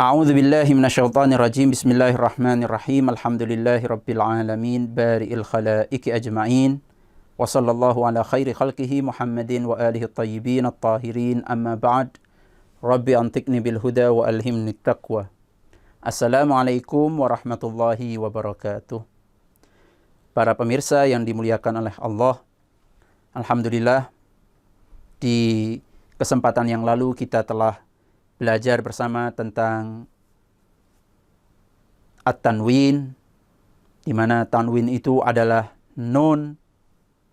A'udzu billahi minasyaitonir rajim. Bismillahirrahmanirrahim. Alhamdulillahi rabbil alamin, bari'il khalaiqi ajma'in. Wa sallallahu ala khairi khalqihi Muhammadin wa alihi at-tayyibin at-tahirin. Amma ba'd. Rabbi antiqni bil huda wa alhimni taqwa. Assalamualaikum warahmatullahi wabarakatuh. Para pemirsa yang dimuliakan oleh Allah, alhamdulillah di kesempatan yang lalu kita telah belajar bersama tentang at-tanwin, di mana tanwin itu adalah nun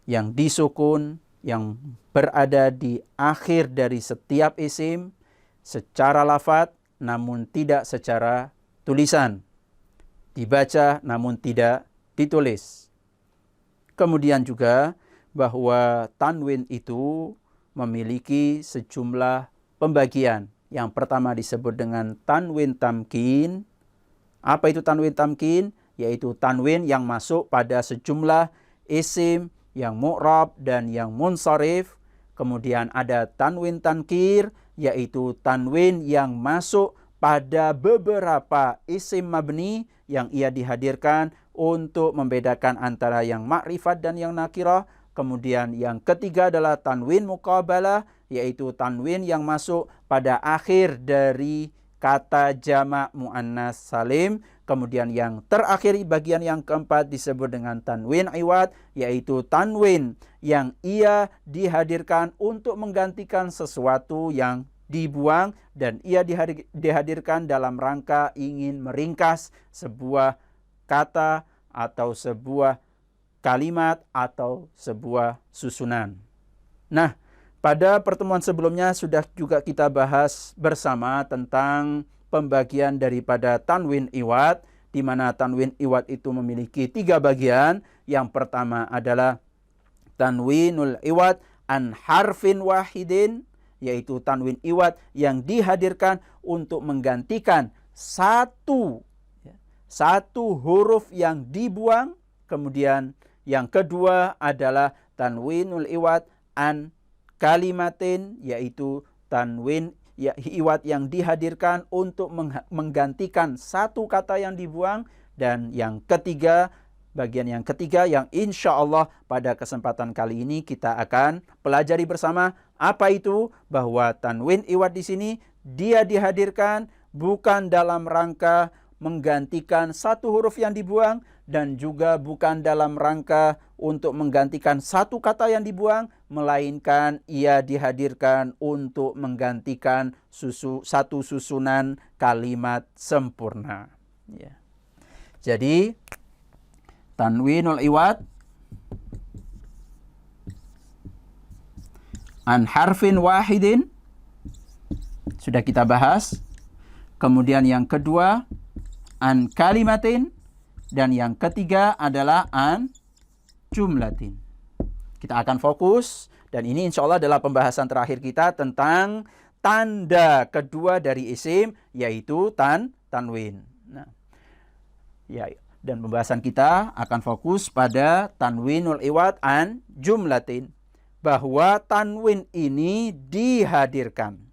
yang disukun, yang berada di akhir dari setiap isim secara lafadz namun tidak secara tulisan, dibaca namun tidak ditulis. Kemudian juga bahwa tanwin itu memiliki sejumlah pembagian. Yang pertama disebut dengan tanwin tamkin. Apa itu tanwin tamkin? Yaitu tanwin yang masuk pada sejumlah isim yang mu'rab dan yang munsharif. Kemudian ada tanwin tankir, yaitu tanwin yang masuk pada beberapa isim mabni yang ia dihadirkan untuk membedakan antara yang ma'rifat dan yang nakirah. Kemudian yang ketiga adalah tanwin muqabalah, yaitu tanwin yang masuk pada akhir dari kata jamak muannas salim. Kemudian yang terakhir, bagian yang keempat disebut dengan tanwin iwad, yaitu tanwin yang ia dihadirkan untuk menggantikan sesuatu yang dibuang dan ia dihadirkan dalam rangka ingin meringkas sebuah kata atau sebuah kalimat atau sebuah susunan. Nah, pada pertemuan sebelumnya sudah juga kita bahas bersama tentang pembagian daripada tanwin iwad, di mana tanwin iwad itu memiliki 3 bagian. Yang pertama adalah tanwinul iwad an harfin wahidin, yaitu tanwin iwad yang dihadirkan untuk menggantikan satu huruf yang dibuang. Kemudian yang kedua adalah tanwinul iwad an kalimatin, yaitu tanwin iwad yang dihadirkan untuk menggantikan satu kata yang dibuang. Dan yang ketiga, bagian yang ketiga yang insya Allah pada kesempatan kali ini kita akan pelajari bersama. Apa itu? Bahwa tanwin iwad di sini dia dihadirkan bukan dalam rangka menggantikan satu huruf yang dibuang, dan juga bukan dalam rangka untuk menggantikan satu kata yang dibuang, melainkan ia dihadirkan untuk menggantikan satu susunan kalimat sempurna. Ya. Jadi tanwinul iwad an harfin wahidin sudah kita bahas. Kemudian yang kedua an kalimatin, dan yang ketiga adalah an jumlatin. Kita akan fokus, dan ini insya Allah adalah pembahasan terakhir kita tentang tanda kedua dari isim, yaitu tanwin. Nah, ya, dan pembahasan kita akan fokus pada tanwinul iwad an jumlatin, bahwa tanwin ini dihadirkan.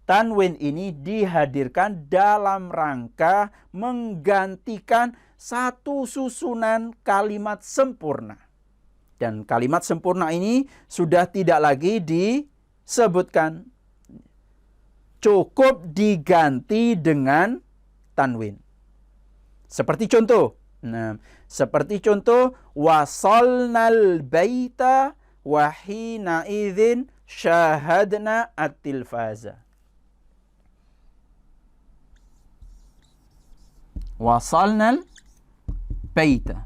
Tanwin ini dihadirkan dalam rangka menggantikan satu susunan kalimat sempurna. Dan kalimat sempurna ini sudah tidak lagi disebutkan. Cukup diganti dengan tanwin. Seperti contoh. Nah, seperti contoh, wasalnal baita wa hina idzin syahadna at-tilfaza. Wasalnal baita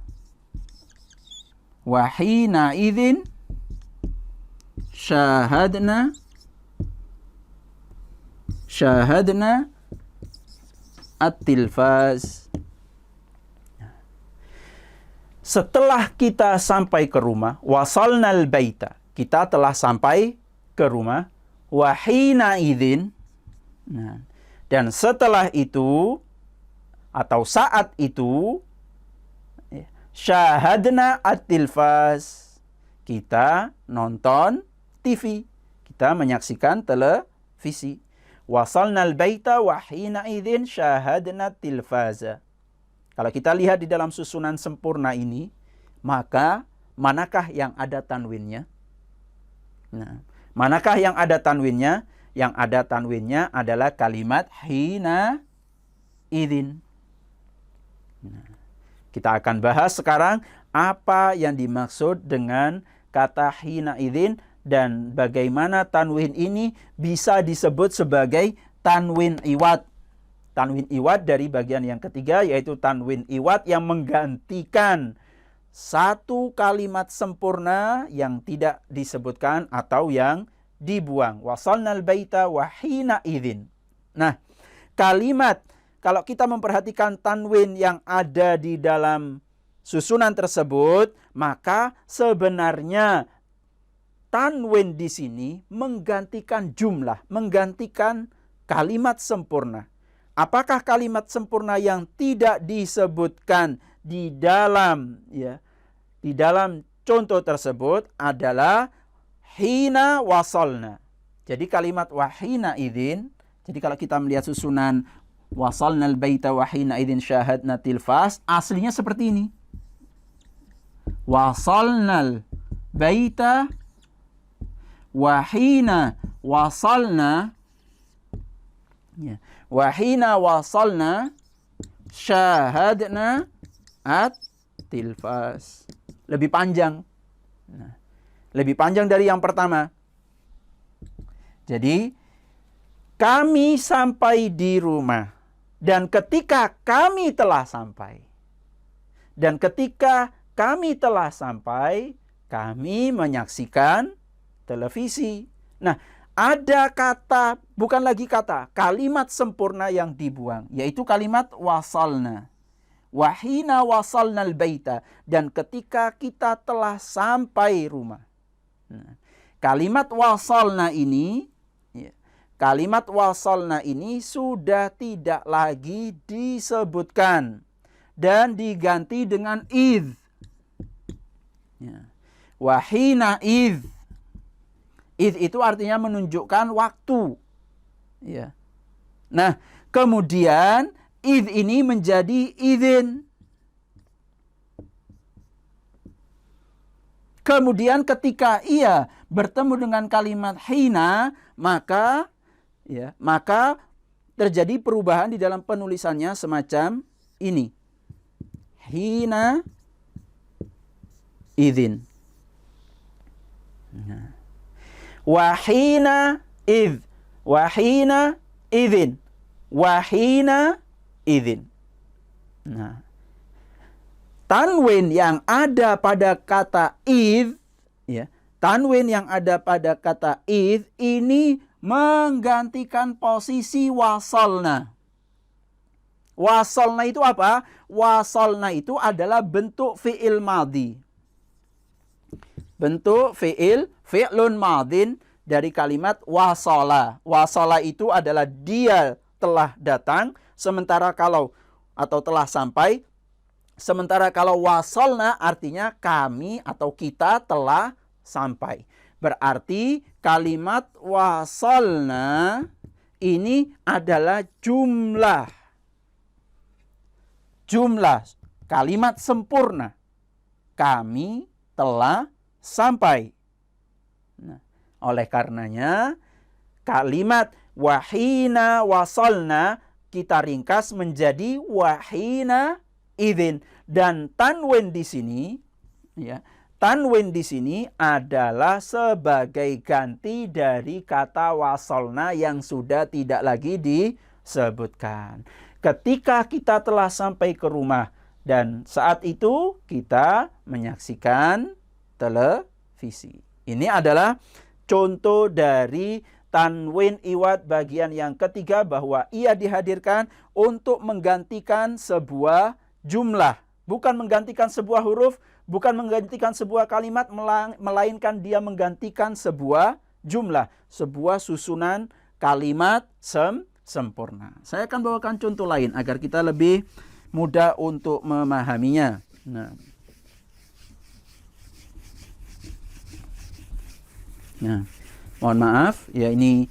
wa hina idzin syahadna at-tilfaz. Setelah kita sampai ke rumah, wasalnal baita, kita telah sampai ke rumah, wa hina idzin, nah, dan setelah itu atau saat itu, syahadna at-tilfaz, kita nonton TV, kita menyaksikan televisi. wasalnal baita wa hina idzin syahadna tilfaza. Kalau kita lihat di dalam susunan sempurna ini, maka manakah yang ada tanwinnya? Nah, manakah yang ada tanwinnya? Yang ada tanwinnya adalah kalimat hina idzin. Nah, kita akan bahas sekarang apa yang dimaksud dengan kata hina idzin dan bagaimana tanwin ini bisa disebut sebagai tanwin iwad. Tanwin iwad dari bagian yang ketiga, yaitu tanwin iwad yang menggantikan satu kalimat sempurna yang tidak disebutkan atau yang dibuang. Wasalnal baita wa hina idzin. Nah, kalimat, kalau kita memperhatikan tanwin yang ada di dalam susunan tersebut, maka sebenarnya tanwin di sini menggantikan jumlah, menggantikan kalimat sempurna. Apakah kalimat sempurna yang tidak disebutkan di dalam di dalam contoh tersebut adalah hina wasalna. Jadi kalimat wahina idzin, jadi kalau kita melihat susunan wasalnal baita wahina idzin syahadna tilfas, aslinya seperti ini. Wasalnal baita wahina wasalna, wahina wasalna syahadna at tilfas. Lebih panjang. Nah, lebih panjang dari yang pertama. Jadi, kami sampai di rumah. Dan ketika kami telah sampai. Dan ketika kami telah sampai, kami menyaksikan televisi. Nah, ada kata, bukan lagi kata, kalimat sempurna yang dibuang, yaitu kalimat wasalna. Wahina wasalnal baita, dan ketika kita telah sampai rumah. Nah, kalimat wasalna ini, kalimat wasalna ini sudah tidak lagi disebutkan dan diganti dengan idz. Wahina idz. Idz itu artinya menunjukkan waktu. Nah, kemudian idz ini menjadi idzin. Kemudian ketika ia bertemu dengan kalimat hina, maka terjadi perubahan di dalam penulisannya semacam ini. Hina idzin. Wahina idz. Wahina idzin. Wahina idzin. Nah, tanwin yang ada pada kata idz, tanwin yang ada pada kata idz ini menggantikan posisi wasalna. Wasalna itu apa? Wasalna itu adalah bentuk fi'il madhi. Bentuk fi'lun madhin dari kalimat wasala. Wasala itu adalah dia telah datang, sementara kalau atau telah sampai. Sementara kalau wasalna artinya kami atau kita telah sampai. Berarti kalimat wasalna ini adalah jumlah. Jumlah kalimat sempurna. Kami telah sampai. Nah, oleh karenanya kalimat wahina wasalna kita ringkas menjadi wahina idzin, dan tanwin di sini tanwin di sini adalah sebagai ganti dari kata wasalna yang sudah tidak lagi disebutkan. Ketika kita telah sampai ke rumah dan saat itu kita menyaksikan televisi. Ini adalah contoh dari tanwin iwad bagian yang ketiga, bahwa ia dihadirkan untuk menggantikan sebuah jumlah. Bukan menggantikan sebuah huruf, bukan menggantikan sebuah kalimat, melainkan dia menggantikan sebuah jumlah, sebuah susunan kalimat sempurna. Saya akan bawakan contoh lain agar kita lebih mudah untuk memahaminya. Nah, mohon maaf, ya ini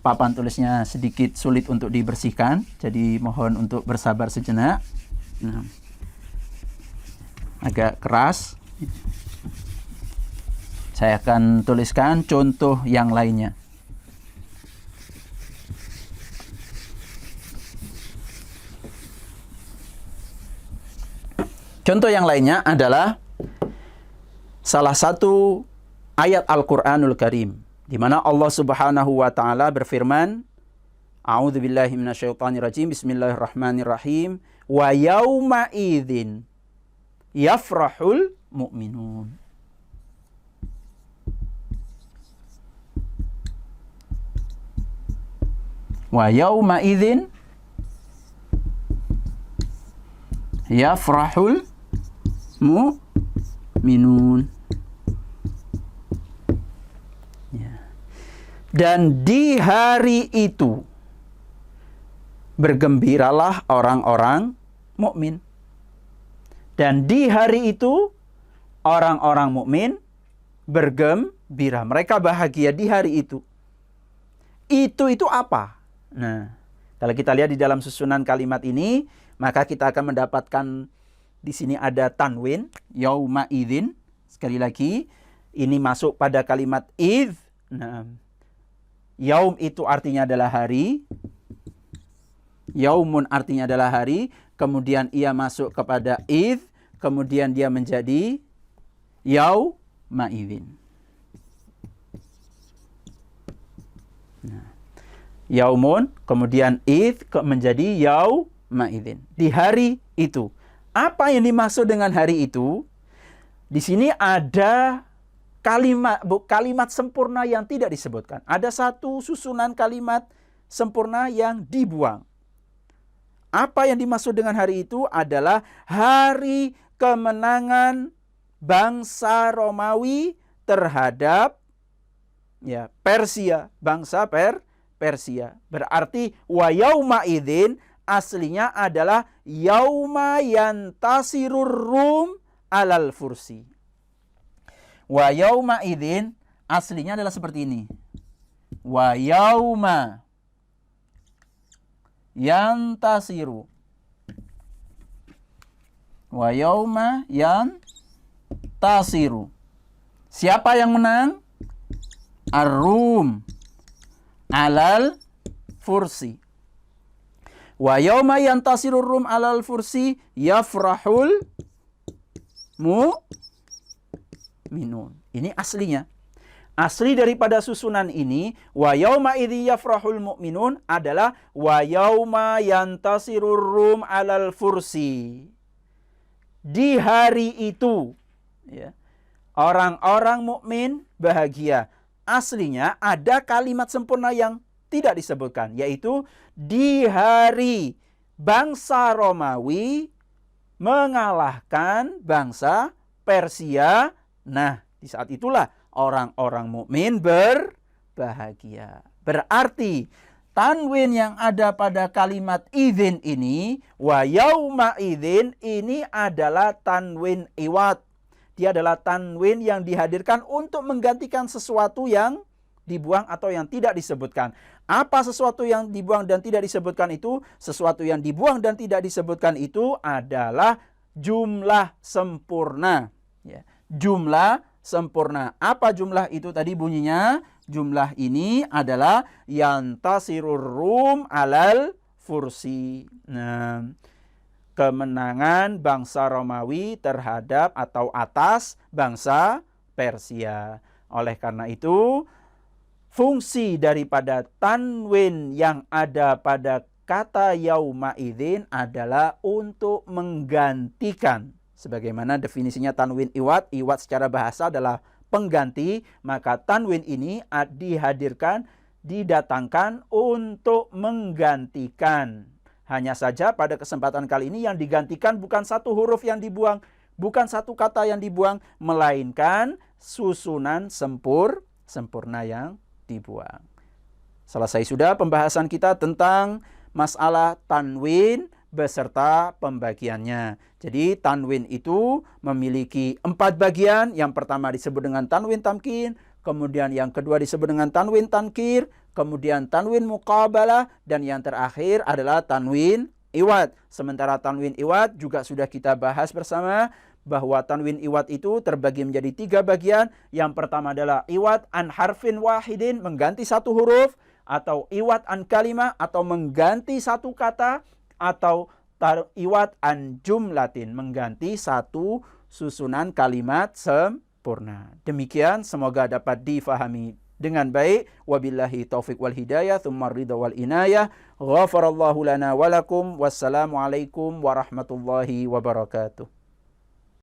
papan tulisnya sedikit sulit untuk dibersihkan, jadi mohon untuk bersabar sejenak. Nah, agak keras. Saya akan tuliskan contoh yang lainnya. Contoh yang lainnya adalah salah satu ayat Al-Qur'anul Karim, di mana Allah Subhanahu wa taala berfirman, A'udzubillahi minasyaitonirrajim, bismillahirrahmanirrahim, wa yauma idzin yafrahul mu'minun. Wa yauma idzin yafrahul mu'minun. Dan di hari itu bergembiralah orang-orang mukmin. Dan di hari itu orang-orang mukmin bergembira. Mereka bahagia di hari itu. Itu apa? Nah, kalau kita lihat di dalam susunan kalimat ini, maka kita akan mendapatkan di sini ada tanwin, yauma idzin. Sekali lagi, ini masuk pada kalimat idz. Nah, yaum itu artinya adalah hari. Yaumun artinya adalah hari. Kemudian ia masuk kepada idz. Kemudian dia menjadi yauma idzin. Nah, yaumun, kemudian idz menjadi yauma idzin. Di hari itu. Apa yang dimaksud dengan hari itu? Di sini ada kalimat sempurna yang tidak disebutkan. Ada satu susunan kalimat sempurna yang dibuang. Apa yang dimaksud dengan hari itu adalah hari kemenangan bangsa Romawi terhadap Persia, bangsa Persia. Berarti wa yauma idzin aslinya adalah yauma yantasirur rum alal fursi. Wa yauma idzin aslinya adalah seperti ini. Wa yauma yantasiru. Wa yauma yantasiru. Siapa yang menang? Ar-Rum alal fursi. Wa yauma yantasirur rum alal fursi yafrahul mu'minun. Ini aslinya. Asli daripada susunan ini, wa yauma idzi yafrahul mu'minun adalah wa yauma yantasirur rum alal fursi. Di hari itu, orang-orang mukmin bahagia. Aslinya ada kalimat sempurna yang tidak disebutkan, yaitu di hari bangsa Romawi mengalahkan bangsa Persia. Nah, di saat itulah orang-orang mukmin berbahagia. Berarti tanwin yang ada pada kalimat idzin ini, wa yauma idzin, ini adalah tanwin iwad. Dia adalah tanwin yang dihadirkan untuk menggantikan sesuatu yang dibuang atau yang tidak disebutkan. Apa sesuatu yang dibuang dan tidak disebutkan itu? Sesuatu yang dibuang dan tidak disebutkan itu adalah jumlah sempurna. Jumlah sempurna. Apa jumlah itu tadi bunyinya? Jumlah ini adalah yantasirur rum alal fursi. Nah, kemenangan bangsa Romawi terhadap atau atas bangsa Persia. Oleh karena itu, fungsi daripada tanwin yang ada pada kata yauma idzin adalah untuk menggantikan. Sebagaimana definisinya tanwin iwad. Iwad secara bahasa adalah pengganti. Maka tanwin ini dihadirkan, didatangkan untuk menggantikan. Hanya saja pada kesempatan kali ini yang digantikan bukan satu huruf yang dibuang, bukan satu kata yang dibuang, melainkan susunan sempurna yang dibuang. Selesai sudah pembahasan kita tentang masalah tanwin beserta pembagiannya. Jadi tanwin itu memiliki 4 bagian. Yang pertama disebut dengan tanwin tamkin, kemudian yang kedua disebut dengan tanwin tankir, kemudian tanwin muqabalah, dan yang terakhir adalah tanwin iwad. Sementara tanwin iwad juga sudah kita bahas bersama, bahwa tanwin iwad itu terbagi menjadi 3 bagian. Yang pertama adalah iwad an harfin wahidin, mengganti satu huruf, atau iwad an kalimah, atau mengganti satu kata, atau iwad an jumlatin, mengganti satu susunan kalimat sempurna. Demikian, semoga dapat difahami dengan baik. Wabillahi taufiq wal hidayah, tsumma ridha wal inayah. Ghafarallahu lana walakum. Wassalamualaikum warahmatullahi wabarakatuh.